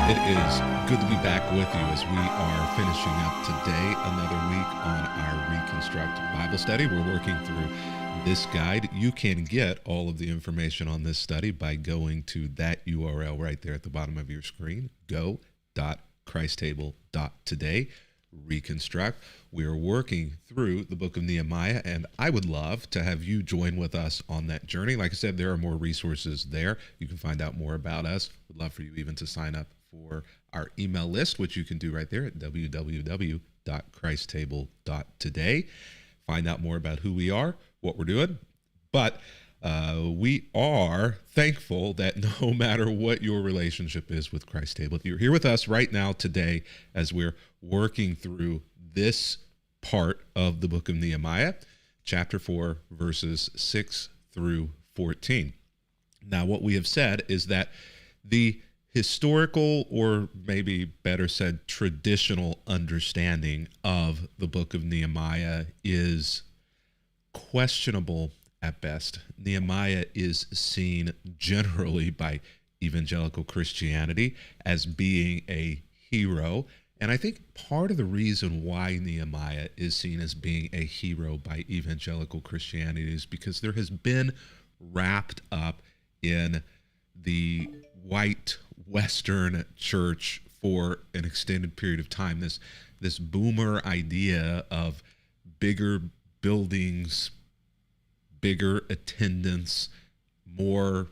It is good to be back with you as we are finishing up today another week on our reConstruct Bible study. We're working through this guide. You can get all of the information on this study by going to that URL right there at the bottom of your screen, go.christtable.today. reConstruct. We are working through the book of Nehemiah, and I would love to have you join with us on that journey. Like I said, there are more resources there. You can find out more about us. We'd love for you even to sign up for our email list, which you can do right there at www.christtable.today. Find out more about who we are, what we're doing. But we are thankful that no matter what your relationship is with Christ Table, you're here with us right now today as we're working through this part of the book of Nehemiah, chapter 4, verses 6 through 14. Now, what we have said is that the historical, or maybe better said, traditional understanding of the book of Nehemiah is questionable at best. Nehemiah is seen generally by evangelical Christianity as being a hero. And I think part of the reason why Nehemiah is seen as being a hero by evangelical Christianity is because there has been wrapped up in the white Western church for an extended period of time, this boomer idea of bigger buildings, bigger attendance, more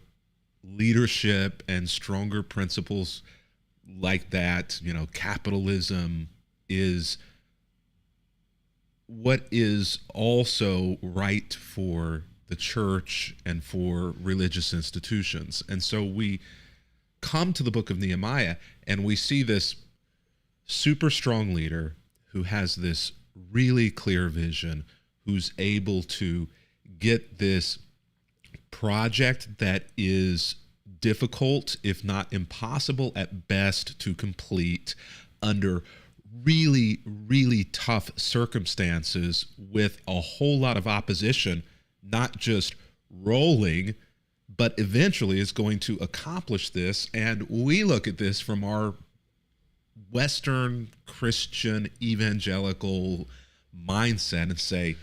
leadership, and stronger principles like that. You know, capitalism is what is also right for the church and for religious institutions. And so we come to the book of Nehemiah and we see this super strong leader who has this really clear vision, who's able to get this project that is difficult, if not impossible at best, to complete under really, really tough circumstances with a whole lot of opposition, not just rolling, but eventually is going to accomplish this. And we look at this from our Western Christian evangelical mindset and say,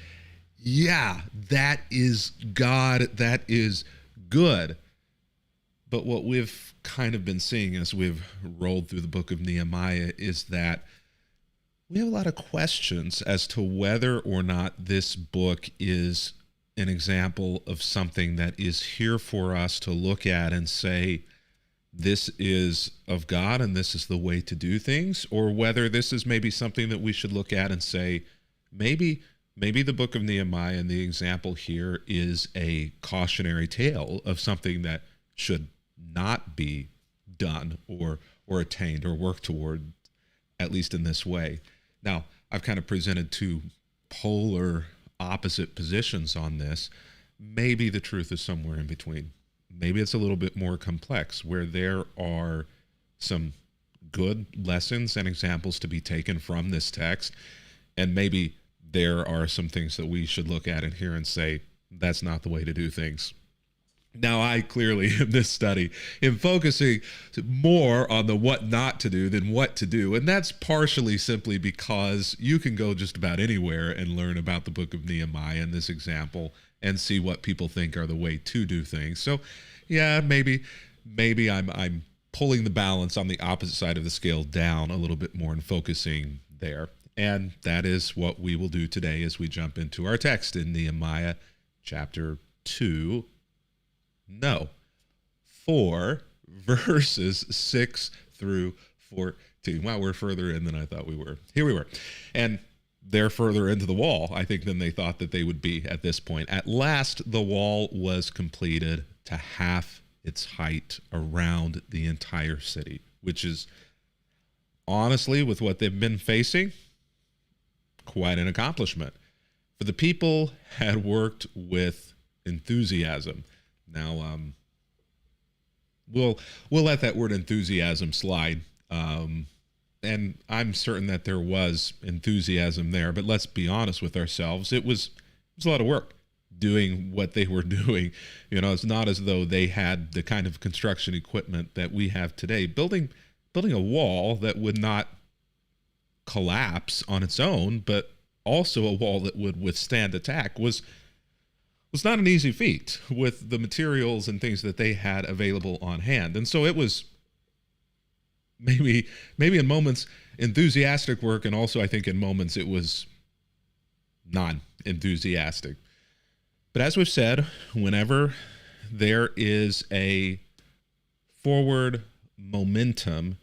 yeah, that is God, that is good. But what we've kind of been seeing as we've rolled through the book of Nehemiah is that we have a lot of questions as to whether or not this book is an example of something that is here for us to look at and say, this is of God and this is the way to do things, or whether this is maybe something that we should look at and say, maybe the book of Nehemiah and the example here is a cautionary tale of something that should not be done or attained or worked toward, at least in this way. Now, I've kind of presented two polar opposite positions on this. Maybe the truth is somewhere in between. Maybe it's a little bit more complex, where there are some good lessons and examples to be taken from this text, and maybe there are some things that we should look at and hear and say, that's not the way to do things. Now, I clearly, in this study, am focusing more on the what not to do than what to do. And that's partially simply because you can go just about anywhere and learn about the book of Nehemiah in this example and see what people think are the way to do things. So, yeah, maybe I'm pulling the balance on the opposite side of the scale down a little bit more and focusing there. And that is what we will do today as we jump into our text in Nehemiah chapter 2. No, 4, verses 6 through 14. Wow, we're further in than I thought we were. Here we were. And they're further into the wall, I think, than they thought that they would be at this point. At last, the wall was completed to half its height around the entire city, which is, honestly, with what they've been facing, quite an accomplishment. For the people had worked with enthusiasm. Now, we'll let that word enthusiasm slide, and I'm certain that there was enthusiasm there. But let's be honest with ourselves; it was a lot of work doing what they were doing. You know, it's not as though they had the kind of construction equipment that we have today. Building building a wall that would not collapse on its own, but also a wall that would withstand attack was not an easy feat with the materials and things that they had available on hand. And so it was maybe in moments enthusiastic work, and also I think in moments it was non-enthusiastic. But as we've said, whenever there is a forward momentum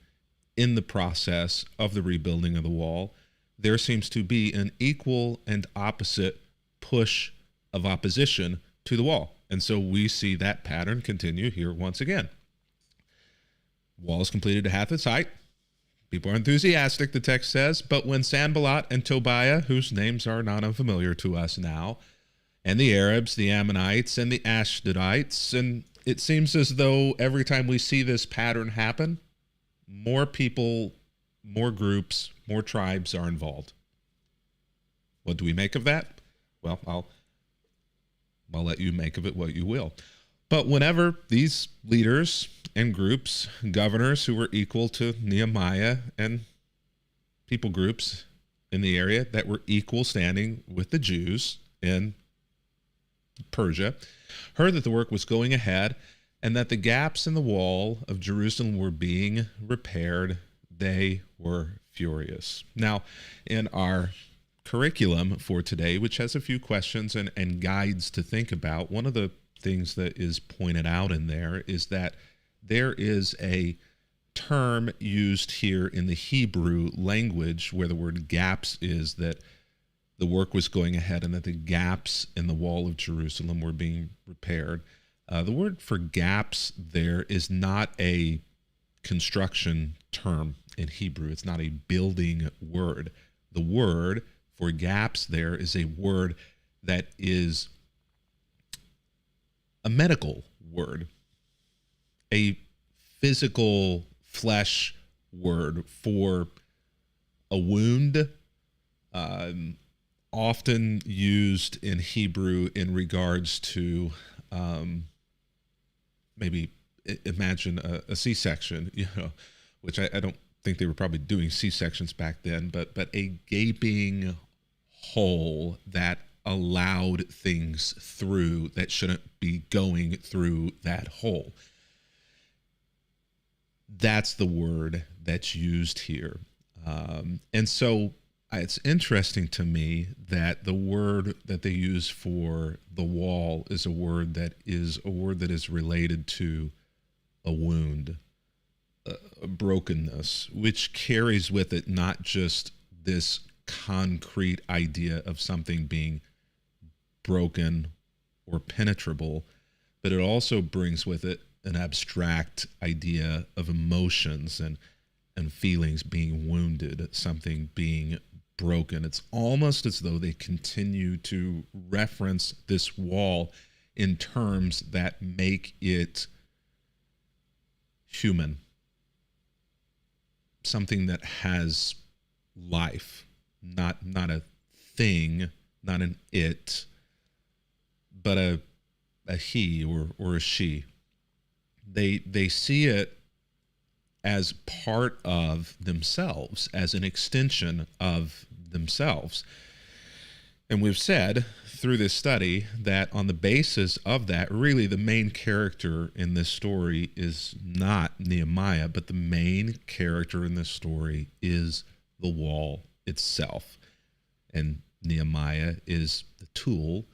in the process of the rebuilding of the wall, there seems to be an equal and opposite push of opposition to the wall. And so we see that pattern continue here once again. Wall is completed to half its height. People are enthusiastic, the text says, but when Sanballat and Tobiah, whose names are not unfamiliar to us now, and the Arabs, the Ammonites, and the Ashdodites, and it seems as though every time we see this pattern happen, more people, more groups, more tribes are involved. What do we make of that? Well, I'll let you make of it what you will. But whenever these leaders and groups, governors who were equal to Nehemiah, and people groups in the area that were equal standing with the Jews in Persia, heard that the work was going ahead and that the gaps in the wall of Jerusalem were being repaired, they were furious. Now, in our curriculum for today, which has a few questions and guides to think about, one of the things that is pointed out in there is that there is a term used here in the Hebrew language where the word gaps is, that the work was going ahead and that the gaps in the wall of Jerusalem were being repaired. The word for gaps there is not a construction term in Hebrew. It's not a building word. The word for gaps there is a word that is a medical word, a physical flesh word for a wound, often used in Hebrew in regards to maybe imagine a C-section, which I don't think they were probably doing C-sections back then, but a gaping hole that allowed things through that shouldn't be going through that hole. That's the word that's used here. And so it's interesting to me that the word that they use for the wall is a word that is related to a wound, a brokenness, which carries with it not just this concrete idea of something being broken or penetrable, but it also brings with it an abstract idea of emotions and feelings being wounded, something being broken. It's almost as though they continue to reference this wall in terms that make it human, something that has life, not a thing, not an it, but a he or a she. They see it as part of themselves, as an extension of themselves. And we've said through this study that on the basis of that, really the main character in this story is not Nehemiah, but the main character in this story is the wall itself. And Nehemiah is the tool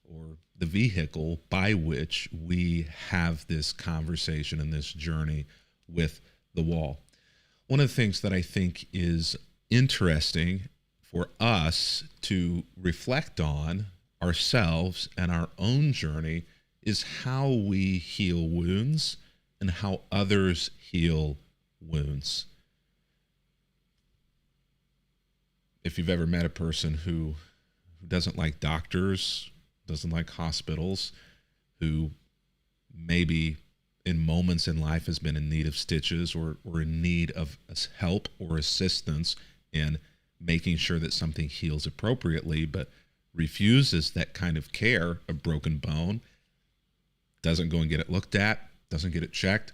or the vehicle by which we have this conversation and this journey with the wall. One of the things that I think is interesting for us to reflect on ourselves and our own journey is how we heal wounds and how others heal wounds. If you've ever met a person who doesn't like doctors, doesn't like hospitals, who maybe in moments in life has been in need of stitches or in need of help or assistance in making sure that something heals appropriately, but refuses that kind of care, a broken bone, doesn't go and get it looked at, doesn't get it checked,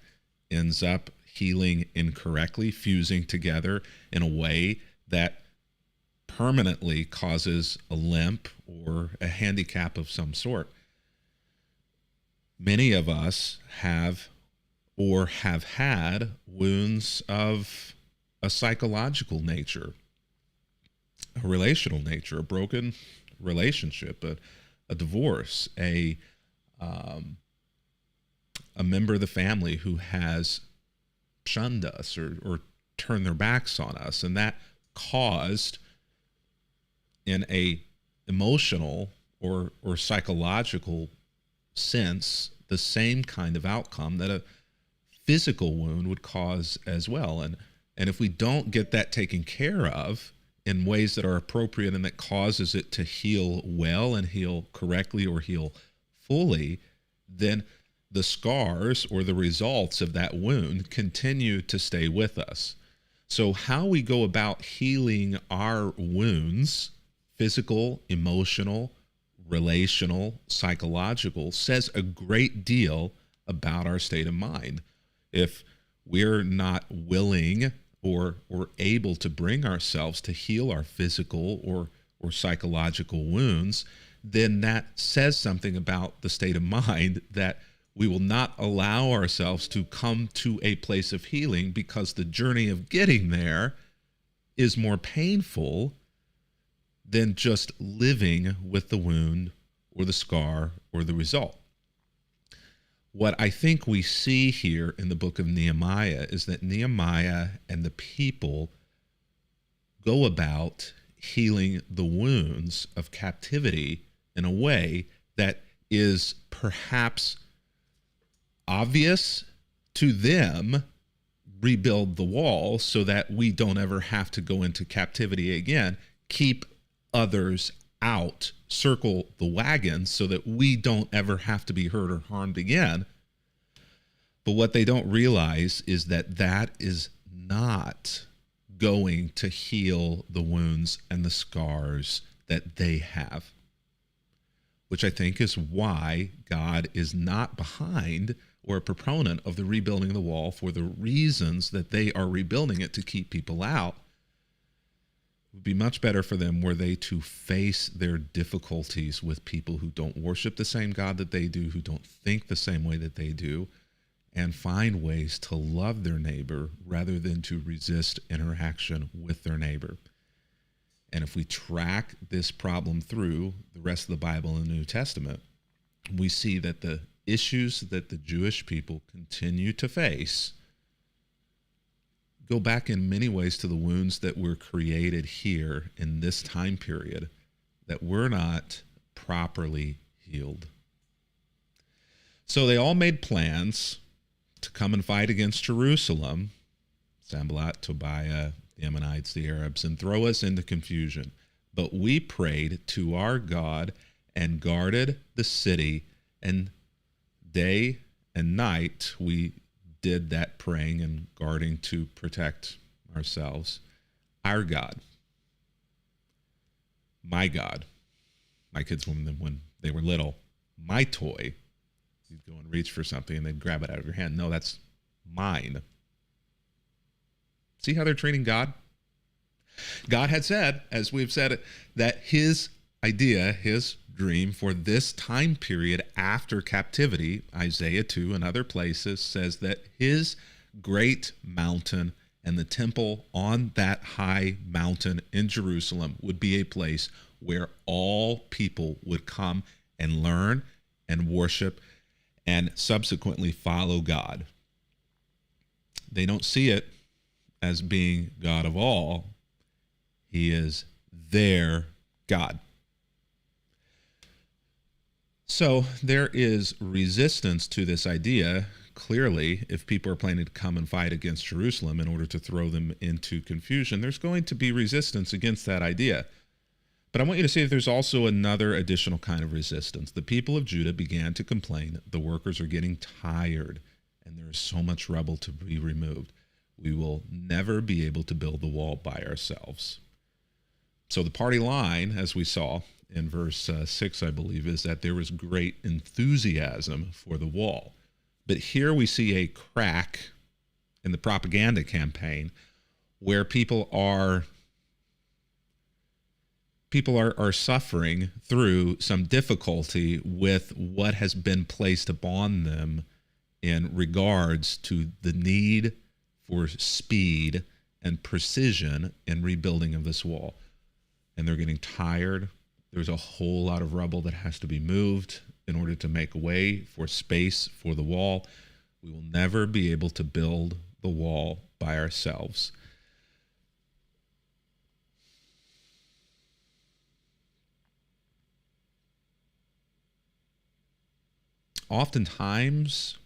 ends up healing incorrectly, fusing together in a way that permanently causes a limp or a handicap of some sort. Many of us have or have had wounds of a psychological nature, a relational nature, a broken relationship, a divorce, a member of the family who has shunned us or turned their backs on us, and that caused in a emotional or psychological sense the same kind of outcome that a physical wound would cause as well. And if we don't get that taken care of in ways that are appropriate and that causes it to heal well and heal correctly or heal fully, then the scars or the results of that wound continue to stay with us. So how we go about healing our wounds, physical, emotional, relational, psychological, says a great deal about our state of mind. If we're not willing or able to bring ourselves to heal our physical or psychological wounds, then that says something about the state of mind that we will not allow ourselves to come to a place of healing, because the journey of getting there is more painful than just living with the wound or the scar or the result. What I think we see here in the book of Nehemiah is that Nehemiah and the people go about healing the wounds of captivity in a way that is perhaps obvious to them. Rebuild the wall so that we don't ever have to go into captivity again. Keep others out, circle the wagons so that we don't ever have to be hurt or harmed again. But what they don't realize is that that is not going to heal the wounds and the scars that they have, which I think is why God is not behind or a proponent of the rebuilding of the wall for the reasons that they are rebuilding it to keep people out. It would be much better for them were they to face their difficulties with people who don't worship the same God that they do, who don't think the same way that they do, and find ways to love their neighbor rather than to resist interaction with their neighbor. And if we track this problem through the rest of the Bible and the New Testament, we see that the issues that the Jewish people continue to face go back in many ways to the wounds that were created here in this time period that were not properly healed. So they all made plans to come and fight against Jerusalem, Sanballat, Tobiah, the Ammonites, the Arabs, and throw us into confusion. But we prayed to our God and guarded the city, and day and night we did that praying and guarding to protect ourselves. Our God, my God, my kids, when they were little, my toy, you'd go and reach for something and they'd grab it out of your hand. No, that's mine. See how they're treating God? God had said, as we've said, that his idea, his dream for this time period after captivity, Isaiah 2 and other places, says that his great mountain and the temple on that high mountain in Jerusalem would be a place where all people would come and learn and worship and subsequently follow God. They don't see it as being God of all. He is their God. So there is resistance to this idea. Clearly, if people are planning to come and fight against Jerusalem in order to throw them into confusion, there's going to be resistance against that idea. But I want you to see that there's also another additional kind of resistance. The people of Judah began to complain, the workers are getting tired, and there is so much rubble to be removed. We will never be able to build the wall by ourselves. So the party line, as we saw in verse 6, I believe, is that there was great enthusiasm for the wall. But here we see a crack in the propaganda campaign, where people are suffering through some difficulty with what has been placed upon them in regards to the need for speed and precision in rebuilding of this wall. And they're getting tired. There's a whole lot of rubble that has to be moved in order to make way for space for the wall. We will never be able to build the wall by ourselves. Oftentimes,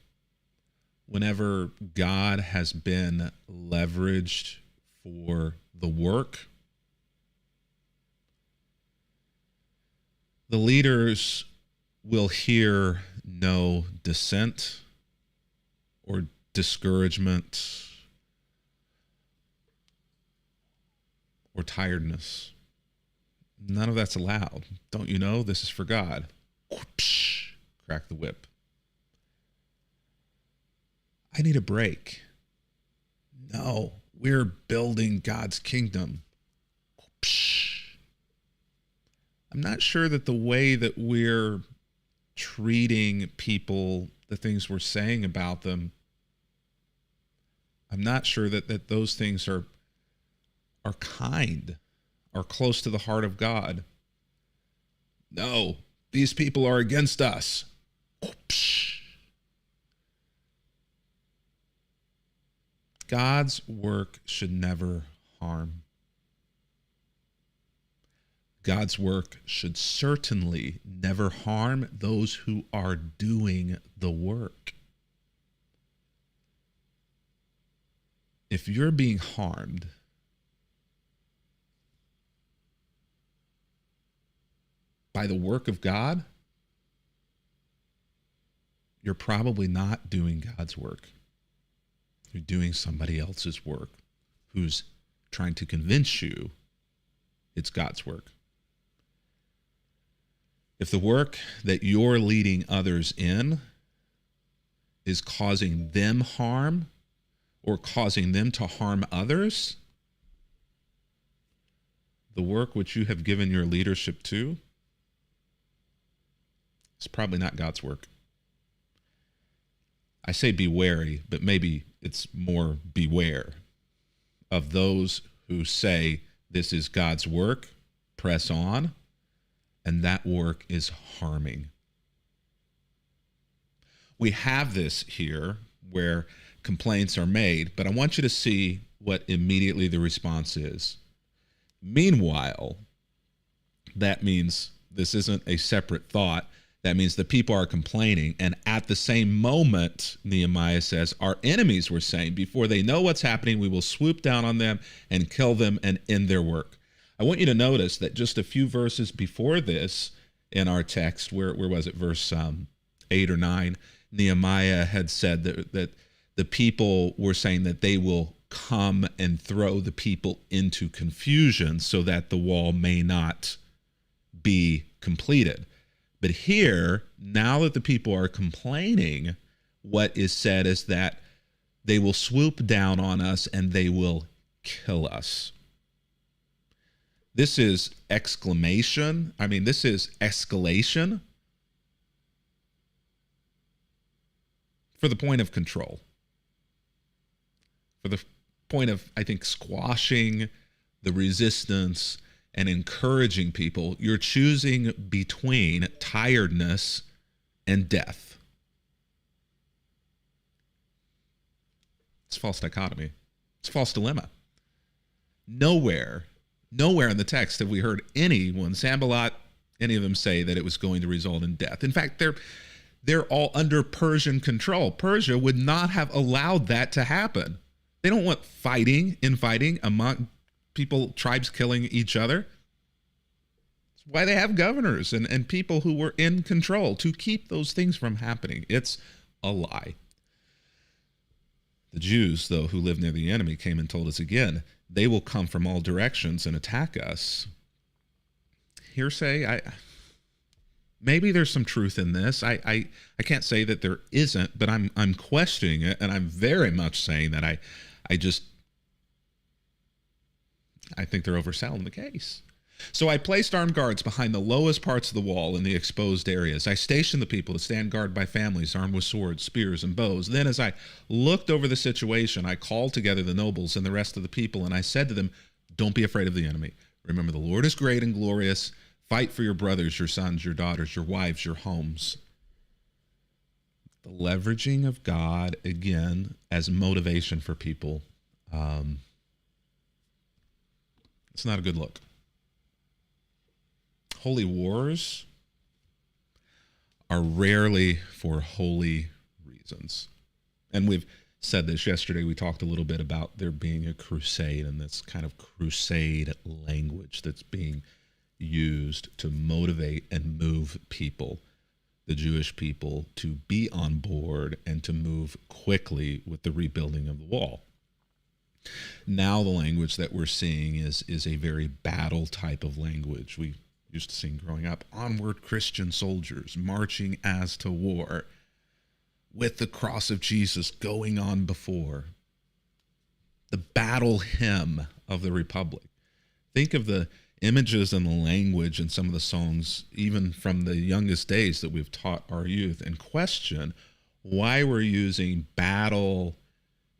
whenever God has been leveraged for the work, the leaders will hear no dissent or discouragement or tiredness. None of that's allowed. Don't you know this is for God? Whoopsh, crack the whip. I need a break. No, we're building God's kingdom. Whoopsh. I'm not sure that the way that we're treating people, the things we're saying about them, I'm not sure that those things are kind, are close to the heart of God. No, these people are against us. Whoopsh. God's work should never harm. God's work should certainly never harm those who are doing the work. If you're being harmed, by the work of God, you're probably not doing God's work. You're doing somebody else's work who's trying to convince you it's God's work. If the work that you're leading others in is causing them harm or causing them to harm others, the work which you have given your leadership to is probably not God's work. I say be wary, but maybe it's more beware of those who say this is God's work, press on, and that work is harming. We have this here where complaints are made, but I want you to see what immediately the response is. Meanwhile, that means this isn't a separate thought. That means the people are complaining. And at the same moment, Nehemiah says, our enemies were saying, before they know what's happening, we will swoop down on them and kill them and end their work. I want you to notice that just a few verses before this in our text, where was it, verse 8 or 9, Nehemiah had said that the people were saying that they will come and throw the people into confusion so that the wall may not be completed. But here, now that the people are complaining, what is said is that they will swoop down on us and they will kill us. This is exclamation. I mean, this is escalation for the point of control, for the point of, I think, squashing the resistance and encouraging people. You're choosing between tiredness and death. It's a false dichotomy. It's a false dilemma. Nowhere in the text have we heard anyone, Sanballat, any of them say that it was going to result in death. In fact, they're all under Persian control. Persia would not have allowed that to happen. They don't want infighting among people, tribes killing each other. That's why they have governors and people who were in control to keep those things from happening. It's a lie. The Jews, though, who lived near the enemy, came and told us again, they will come from all directions and attack us. Hearsay, maybe there's some truth in this. I can't say that there isn't, but I'm questioning it, and I'm very much saying that I think they're overselling the case. So I placed armed guards behind the lowest parts of the wall in the exposed areas. I stationed the people to stand guard by families armed with swords, spears, and bows. Then as I looked over the situation, I called together the nobles and the rest of the people, and I said to them, don't be afraid of the enemy. Remember, the Lord is great and glorious. Fight for your brothers, your sons, your daughters, your wives, your homes. The leveraging of God, again, as motivation for people. It's not a good look. Holy wars are rarely for holy reasons. And we've said this yesterday. We talked a little bit about there being a crusade and this kind of crusade language that's being used to motivate and move people, the Jewish people, to be on board and to move quickly with the rebuilding of the wall. Now the language that we're seeing is a very battle type of language. We used to sing growing up, onward Christian soldiers marching as to war, with the cross of Jesus going on before. The battle hymn of the Republic. Think of the images and the language in some of the songs, even from the youngest days that we've taught our youth, and question why we're using battle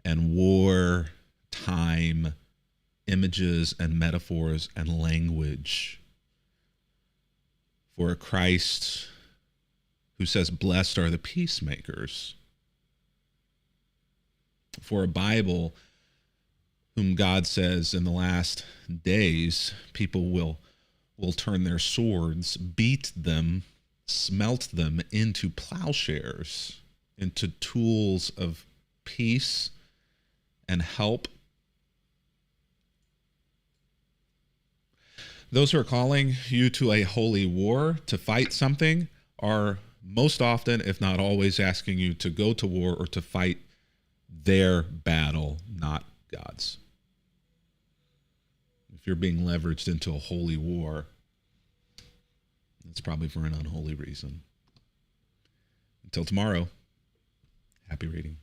and war time images and metaphors and language for a Christ who says, blessed are the peacemakers, for a Bible whom God says in the last days people will turn their swords, beat them, smelt them into plowshares, into tools of peace and help. Those who are calling you to a holy war, to fight something, are most often, if not always, asking you to go to war or to fight their battle, not God's. If you're being leveraged into a holy war, it's probably for an unholy reason. Until tomorrow, happy reading.